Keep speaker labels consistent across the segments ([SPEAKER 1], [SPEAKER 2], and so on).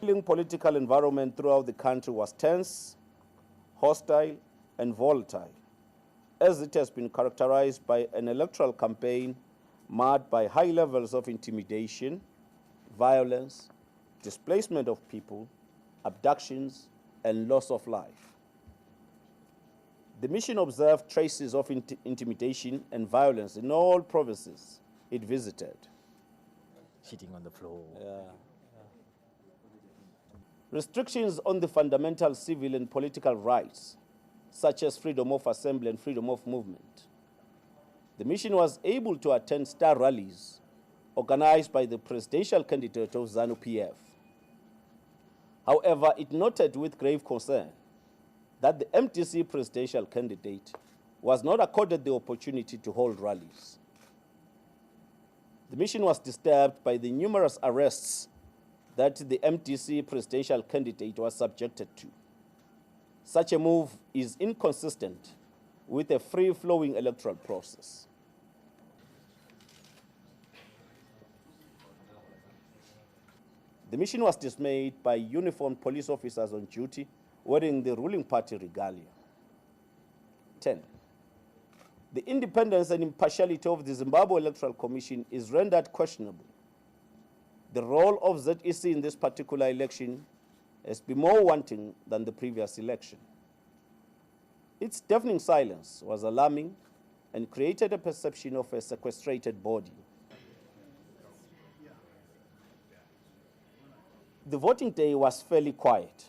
[SPEAKER 1] The political environment throughout the country was tense, hostile, and volatile, as it has been characterized by an electoral campaign marred by high levels of intimidation, violence, displacement of people, abductions, and loss of life. The mission observed traces of intimidation and violence in all provinces it visited.
[SPEAKER 2] Sitting on the floor.
[SPEAKER 1] Restrictions on the fundamental civil and political rights, such as freedom of assembly and freedom of movement. The mission was able to attend star rallies organized by the presidential candidate of Zanu-PF. However, it noted with grave concern that the MTC presidential candidate was not accorded the opportunity to hold rallies. The mission was disturbed by the numerous arrests that the MTC presidential candidate was subjected to. Such a move is inconsistent with a free-flowing electoral process. The mission was dismayed by uniformed police officers on duty wearing the ruling party regalia. 10. The independence and impartiality of the Zimbabwe Electoral Commission is rendered questionable. The role of ZEC in this particular election has been more wanting than the previous election. Its deafening silence was alarming and created a perception of a sequestrated body. The voting day was fairly quiet.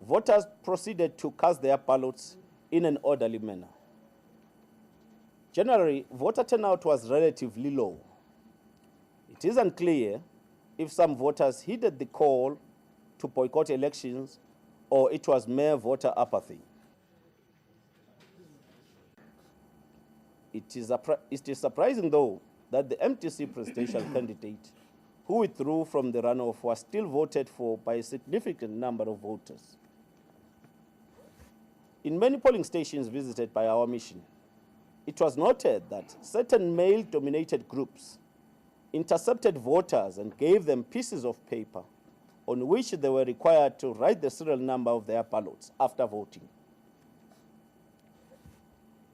[SPEAKER 1] Voters proceeded to cast their ballots in an orderly manner. Generally, voter turnout was relatively low. It is unclear if some voters heeded the call to boycott elections or it was mere voter apathy. It is surprising, though, that the MTC presidential candidate who withdrew from the runoff was still voted for by a significant number of voters. In many polling stations visited by our mission, it was noted that certain male-dominated groups intercepted voters and gave them pieces of paper on which they were required to write the serial number of their ballots after voting.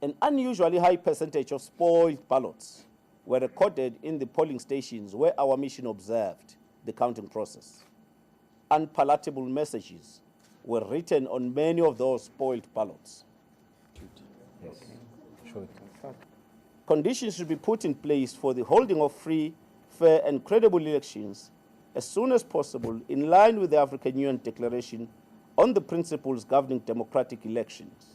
[SPEAKER 1] An unusually high percentage of spoiled ballots were recorded in the polling stations where our mission observed the counting process. Unpalatable messages were written on many of those spoiled ballots.
[SPEAKER 2] Yes. Show it.
[SPEAKER 1] Conditions should be put in place for the holding of free, fair, and credible elections as soon as possible, in line with the African Union Declaration on the principles governing democratic elections.